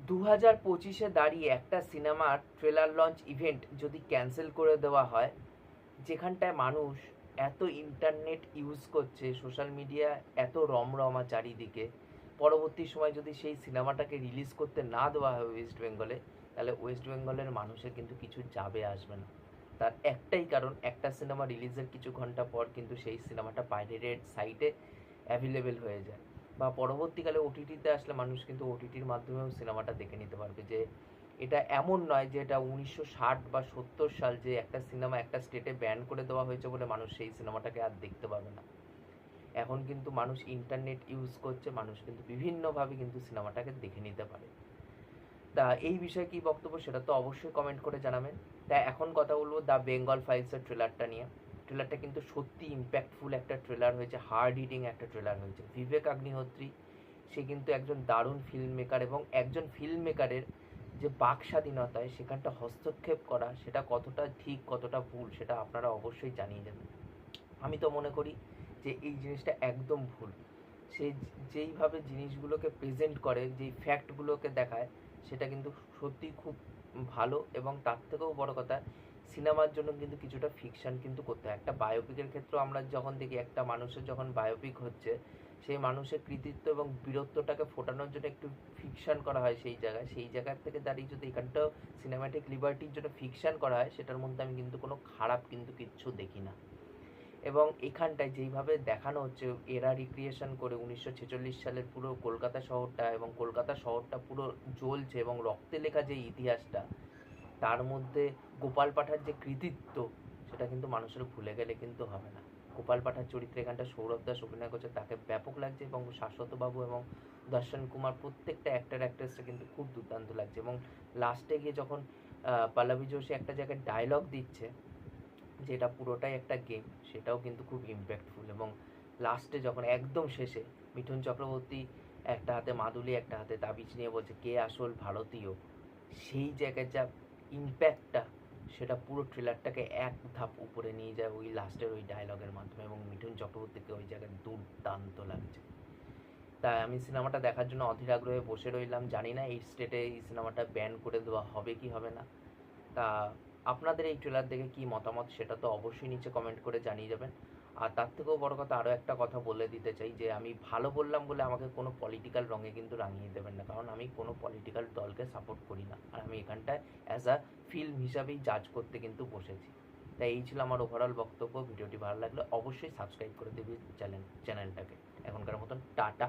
2025-এ দাঁড়িয়ে একটা সিনেমার ট্রেলার লঞ্চ ইভেন্ট যদি ক্যান্সেল করে দেওয়া হয়, যেখানটায় মানুষ এত ইন্টারনেট ইউজ করছে, সোশ্যাল মিডিয়া এত রমরমা চারিদিকে, পরবর্তী সময় যদি সেই সিনেমাটাকে রিলিজ করতে না দেওয়া হয় ওয়েস্ট বেঙ্গলে, তাহলে ওয়েস্ট বেঙ্গলের মানুষের কিন্তু কিছু যাবে আসবে না। তার একটাই কারণ, একটা সিনেমা রিলিজের কিছু ঘন্টা পর কিন্তু সেই সিনেমাটা পাইরেটেড সাইটে অ্যাভেলেবেল হয়ে যায়, বা পরবর্তীকালে ওটিটিতে আসলে মানুষ কিন্তু ওটিটির মাধ্যমেও সিনেমাটা দেখে নিতে পারবে। যে এটা এমন নয় যে এটা 1960 বা 70 সাল, যে একটা সিনেমা একটা স্টেটে ব্যান করে দেওয়া হয়েছে বলে মানুষ সেই সিনেমাটাকে আর দেখতে পাবে না। এখন কিন্তু মানুষ ইন্টারনেট ইউজ করছে, মানুষ কিন্তু বিভিন্নভাবে কিন্তু সিনেমাটাকে দেখে নিতে পারে। তা এই বিষয়ে কী বক্তব্য সেটা তো অবশ্যই কমেন্ট করে জানাবেন। তাই এখন কথা বলবো দ্য বেঙ্গল ফাইলসের ট্রেলারটা নিয়ে। ট্রেলারটা কিন্তু সত্যি ইম্প্যাক্টফুল একটা ট্রেলার হয়েছে, হার্ড হিটিং একটা ট্রেলার হয়েছে। বিবেক অগ্নিহোত্রী, সে কিন্তু একজন দারুণ ফিল্ম মেকার, এবং একজন ফিল্ম মেকারের যে বাক স্বাধীনতায় সেখানটা হস্তক্ষেপ করা, সেটা কতটা ঠিক কতটা ভুল সেটা আপনারা অবশ্যই জানিয়ে যাবেন। আমি তো মনে করি যে এই জিনিসটা একদম ভুল। সে যেইভাবে জিনিসগুলোকে প্রেজেন্ট করে, যেই ফ্যাক্টগুলোকে দেখায়, সেটা কিন্তু সত্যিই খুব ভালো। এবং তার থেকেও বড় কথা, সিনেমার জন্য কিন্তু কিছুটা ফিকশান কিন্তু করতে হয়। একটা বায়োপিকের ক্ষেত্রেও আমরা যখন দেখি একটা মানুষের যখন বায়োপিক হচ্ছে, সেই মানুষের কৃতিত্ব এবং বীরত্বটাকে ফোটানোর জন্য একটু ফিকশান করা হয় সেই জায়গার থেকে দাঁড়িয়ে যদি এখানটাও সিনেম্যাটিক লিবার্টির জন্য ফিকশান করা হয়, সেটার মধ্যে আমি কিন্তু কোনো খারাপ কিন্তু কিচ্ছু দেখি না। এবং এখানটায় যেইভাবে দেখানো হচ্ছে, এরা রিক্রিয়েশন করে 1946 সালের পুরো কলকাতা শহরটা, এবং কলকাতা শহরটা পুরো জ্বলছে, এবং রক্তে লেখা যে ইতিহাসটা, তার মধ্যে গোপাল পাঠার যে কৃতিত্ব, সেটা কিন্তু মানুষের ভুলে গেলে কিন্তু হবে না। গোপাল পাঠার চরিত্রে এখানটা সৌরভ দাস অভিনয় করছে, তাকে ব্যাপক লাগছে, এবং শাশ্বতবাবু এবং দর্শন কুমার প্রত্যেকটা অ্যাক্টর অ্যাক্ট্রেসটা কিন্তু খুব দুর্দান্ত লাগছে। এবং লাস্টে গিয়ে যখন পল্লবী যোশী একটা জায়গায় ডায়লগ দিচ্ছে, যেটা পুরোটাই একটা গেম, সেটাও কিন্তু খুব ইম্প্যাক্টফুল। এবং লাস্টে যখন একদম শেষে মিঠুন চক্রবর্তী একটা হাতে মাদুলি একটা হাতে তাবিজ নিয়ে বলছে কে আসল ভারতীয়, সেই জায়গায় যা ইম্প্যাক্টটা, সেটা পুরো ট্রেলারটাকে এক ধাপ উপরে নিয়ে যায় ওই লাস্টের ওই ডায়লগের মাধ্যমে। এবং মিঠুন চক্রবর্তীকে ওই জায়গায় দুর্দান্ত লাগছে। তাই আমি সিনেমাটা দেখার জন্য অধীর আগ্রহে বসে রইলাম। জানি না এই স্টেটে এই সিনেমাটা ব্যান করে দেওয়া হবে কি হবে না। তা আপনাদের এই ট্রেলার দেখে কী মতামত সেটা তো অবশ্যই নিচে কমেন্ট করে জানিয়ে যাবেন। আর তার থেকেও বড় কথা, আরও একটা কথা বলে দিতে চাই, যে আমি ভালো বললাম বলে আমাকে কোনো পলিটিক্যাল রঙে কিন্তু রাঙিয়ে দেবেন না, কারণ আমি কোনো পলিটিক্যাল দলকে সাপোর্ট করি না। আর আমি এখানটায় অ্যাজ আ ফিল্ম হিসাবেই জাজ করতে কিন্তু বসেছি। তাই এই ছিল আমার ওভারঅল বক্তব্য। ভিডিওটি ভালো লাগলে অবশ্যই সাবস্ক্রাইব করে দেবে চ্যানেলটাকে। এখনকার মতন টাটা।